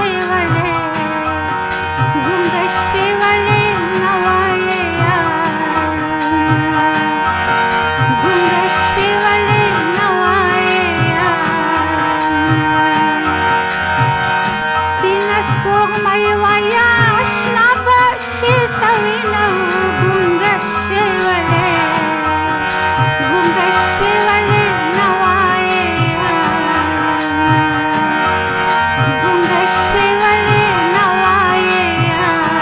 shwe wali, gonge shwe wali nawaye halona, gonge shwe wali nawaye halona. Spina spogmay waya ashnaba shirtawina, gonge shwe wali, gonge shwe wali nawaye halona, gonge shwe wali nawaye halona.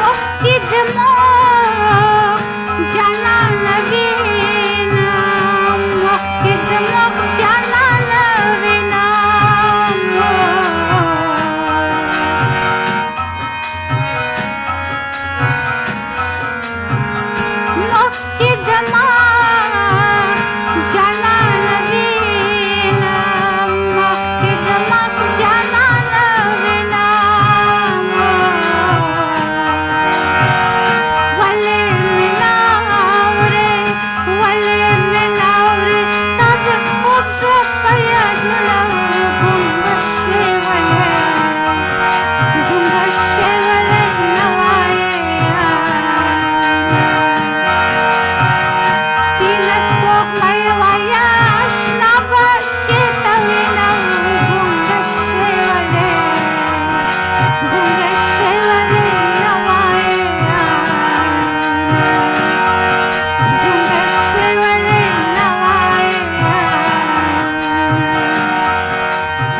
وقتی دماغ جانان وینم، وقتی دماغ جانان وینم، وقتی دماغ جانان وینم، وقتی دماغ جانان وینم، ولی مناوره داد خوب ز فریادونه، gonge shwe wali، gonge shwe wali nawaye halona. Spina spogmay waya ashnaba shirtawina, gonge shwe wali, gonge shwe wali nawaye halona, gonge shwe wali nawaye halona,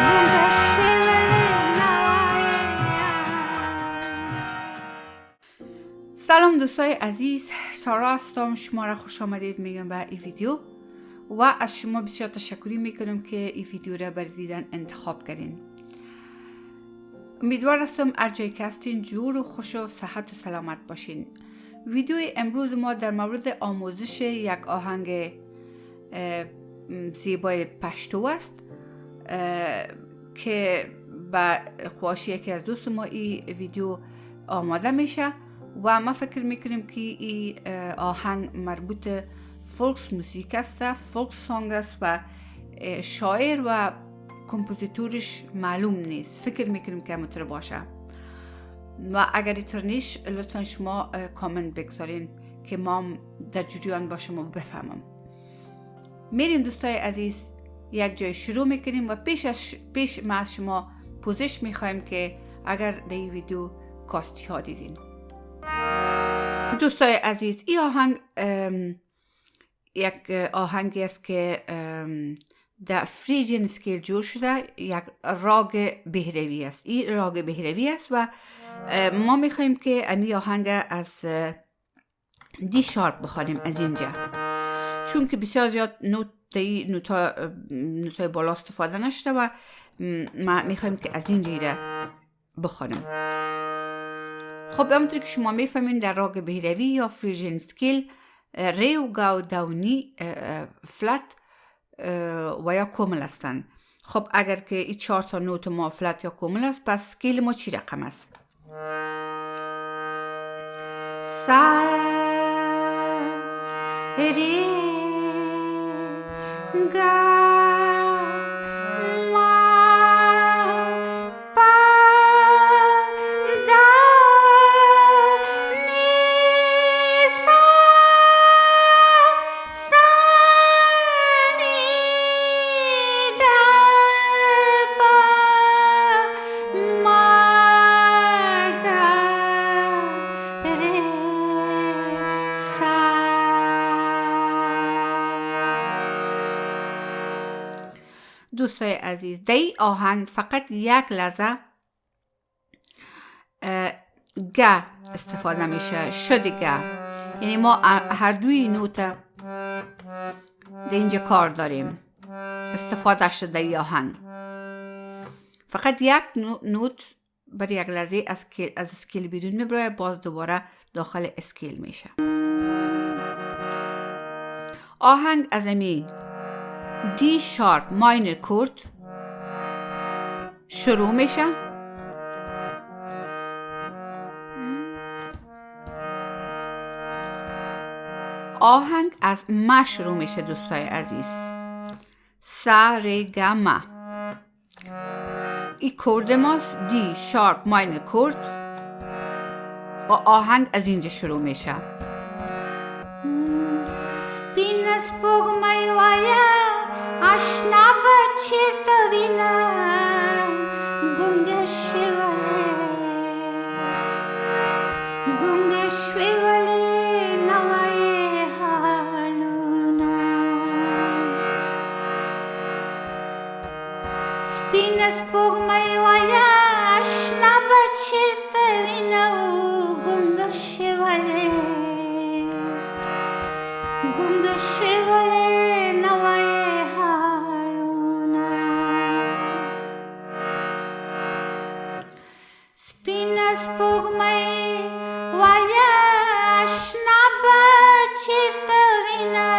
gonge shwe wali nawaye halona. سلام دوستای عزیز، سارا هستم. شما را خوش آمدید میگم به این ویدیو و از شما بسیار تشکری میکنم که این ویدیو را برای دیدن انتخاب کردین. امیدوار هستم هر جایی که هستین جور و خوش و صحت و سلامت باشین. ویدیو امروز ما در مورد آموزش یک آهنگ زیبای پشتو است که به خواهش یکی از دوست ما این ویدیو آماده میشه و ما فکر میکنیم که این آهنگ مربوط فولکس موسیک است، فولکس سانگ است و شاعر و کمپوزیتورش معلوم نیست. فکر میکنیم که همونطور باشه و اگر اینطور نیست لطفا شما کامنت بگذارین که ما در جریان باشم و بفهمم. میریم دوستای عزیز، یک جای شروع میکنیم و پیش ما از شما پوزش میخوایم که اگر در این ویدیو کاستی ها دیدین. دوستای عزیز، این آهنگ یک آهنگی است که در فریژین سکیل جور شده، یک راگ بهروی است. این راگ بهروی است و ما میخوایم که این آهنگ از دی شارپ بخوانیم از اینجا، چون که بسیار زیاد نوتای بالا استفاده نشده و ما میخوایم که از اینجا را بخوانیم. خب همونطور که شما میفهمین در راگ بهروی یا فریژین سکیل ری و گا و دو نی فلت و یا کومل هستن. خب اگر که این 4 تا نوت ما فلت یا کومل است، پس سکیل ما چی رقم است؟ سا ری گا دوستای عزیز، در این آهنگ فقط یک لحظه گه استفاده میشه، شد گه، یعنی ما هر دوی نوت در اینجا کار داریم استفاده شده در این آهنگ. فقط یک نوت برای یک لحظه از اسکیل بیرون میبره، باز دوباره داخل اسکیل میشه. آهنگ از امی دی شارپ ماینر کورد شروع میشه. آهنگ از ما شروع میشه دوستای عزیز. سا ری گا ما. این کورد ماست، دی شارپ ماینر کورد و آهنگ از اینجا شروع میشه. سپین سپوږمۍ وایه اشنا به چیرته وینم ګونګه شوې ګونګه شوې ولې نوای حالونه سپین سپوږمۍ وایه اشنا به چیرته وینم ګونګه شوې ګونګه شوې ولې نوای حالونه سپینه سپوږمۍ وایه اشنا به چیرته وینه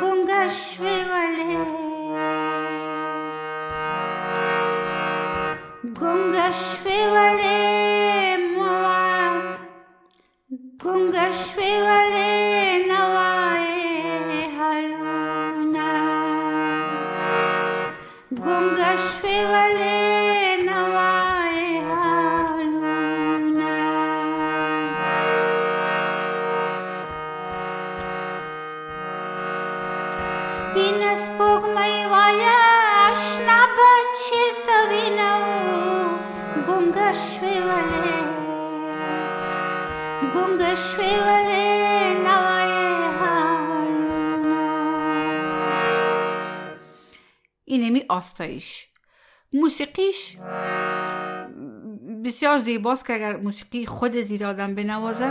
ګونګه شوې ولې ګونګه شوې ولې ګونګه شوې ولې ګونګه شوې ولې نوای حالونه سپینه سپوږمۍ وایه اشنا به چیرته وینو ګونګه شوې ولې ګونګه شوې ولې نوای حالونه. اینمی آستایش. موسیقیش بسیار زیباست که اگر موسیقی خود زیر آدم بنوازه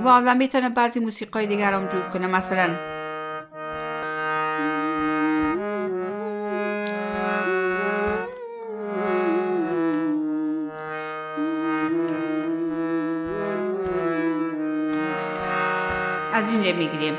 و آدم میتونه بعضی موسیقای دیگر هم جور کنه. مثلا از اینجا میگیریم.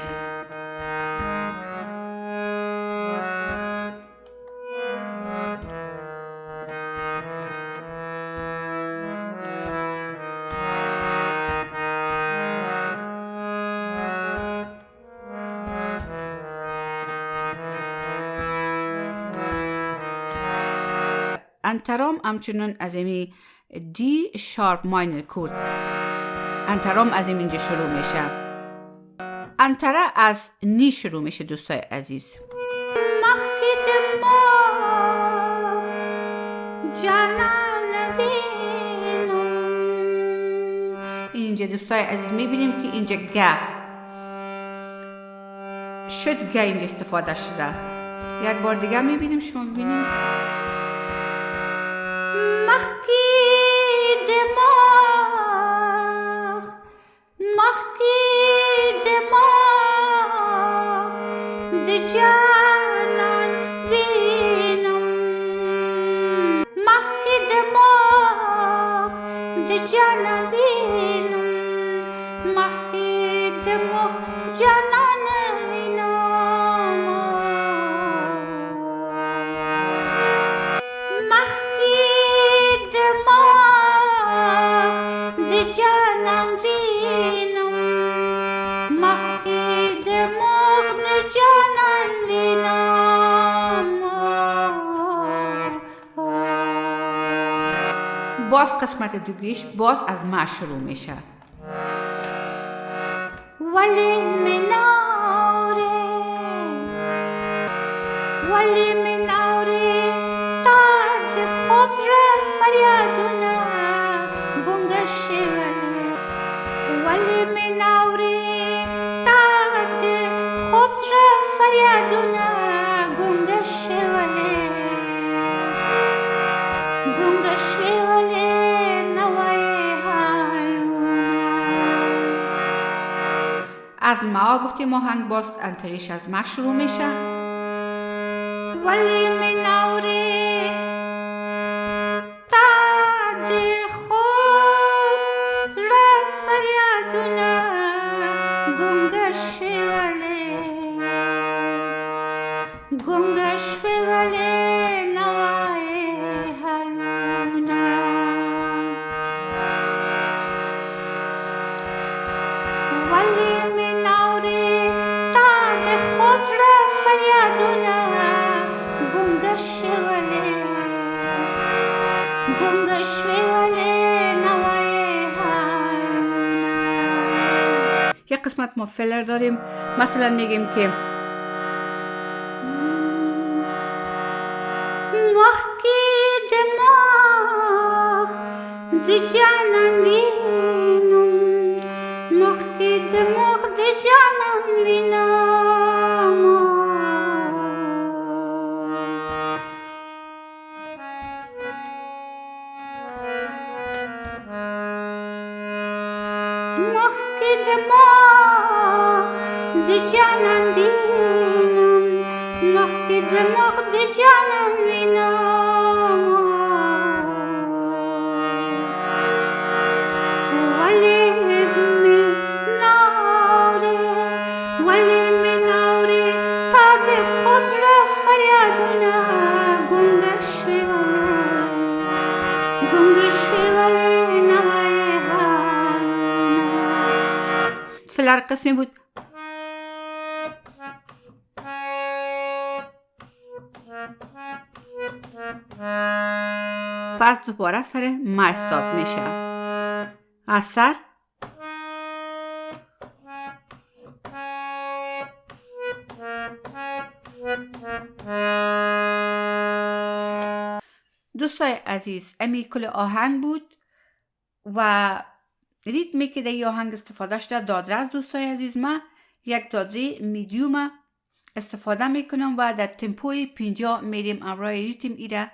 انترام همچنان از امی دی شارپ ماینر کورد انترام از اینجا شروع میشه. انتره از نی شروع میشه دوستای عزیز. مخکد ما جانان وینم. اینجا دوستای عزیز میبینیم که اینجا گه شد، گه اینجا استفاده شده. یک بار دیگه میبینیم، شما ببینیم مخکی دماغ ده جانان وینم مخکی دماغ ده جانان وینم مخکی دماغ جانان وینم مخکی جانان وینم مخکی دماغ د جانان وینم. باز قسمت دوگیش باز از ما شروع میشه. ولی مناره تا د خوب را فریادونه ګونګه شوې ولی مناره تا د خوب را فریادونه ګونګه شوې ګونګه شوې نوای حالونه. از ما گفتیم آهنگ باز انتریش از ما شروع میشه. ولی من آوری داد خوب را فریادونه گنگه شوی ولی نوای حالونه ولی من آوری داد خوب را فریادونه گنگه شوی ولی نوای حالونه. یک قسمت ما فیلر داریم، مثلا میگیم که محکی دماغ دی جانان وینم محکی دماغ دی جانان وینم محکی دماغ دی جانان وینم محکی دماغ دی جانان وینم ولی من آوری تا دی خوب را فریادونه گنگه شوی ولی نوای حالونه. فیلر قسمی بود. پس دوباره سر ما استارت میشه. از سر دوستای عزیز، امی کل آهنگ بود و ریتمی که در این آهنگ استفاده شده دادرس. دوستای عزیز، من یک دادره میدیوم استفاده میکنم و در تمپوی 50 میریم امرای ریتم ایره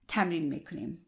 تمرین میکنیم.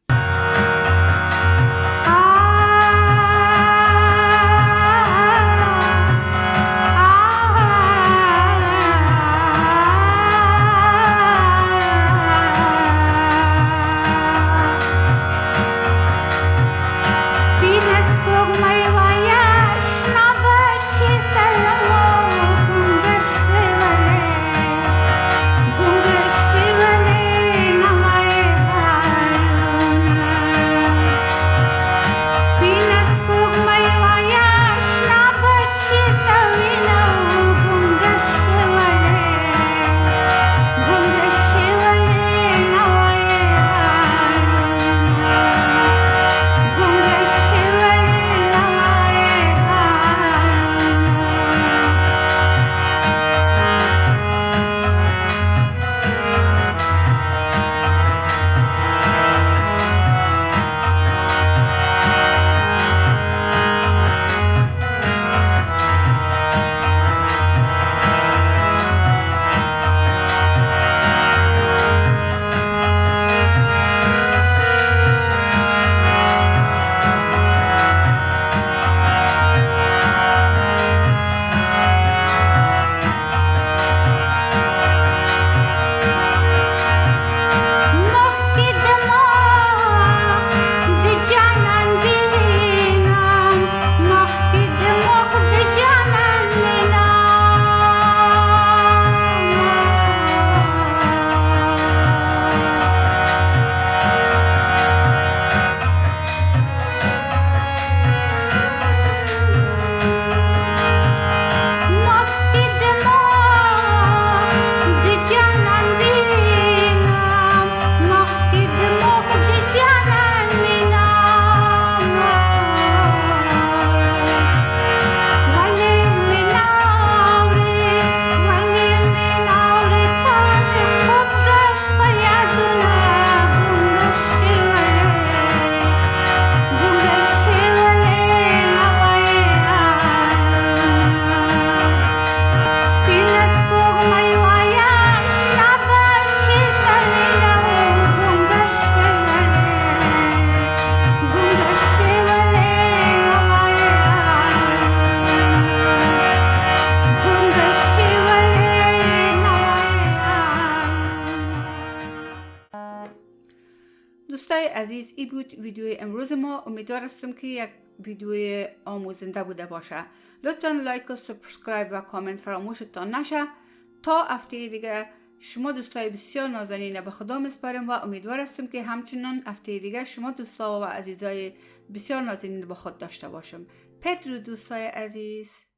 ای بود ویدیوی امروز ما. امیدوارم که یک ویدیوی آموزنده بوده باشه. لطفاً لایک و سابسکرایب و کامنت فراموشتان نشه. تا هفته دیگه شما دوستای بسیار نازنین به خدا میسپارم و امیدوارم که همچنان هفته دیگه شما دوستا و عزیزای بسیار نازنین به خود داشته باشم. پدرو دوستای عزیز.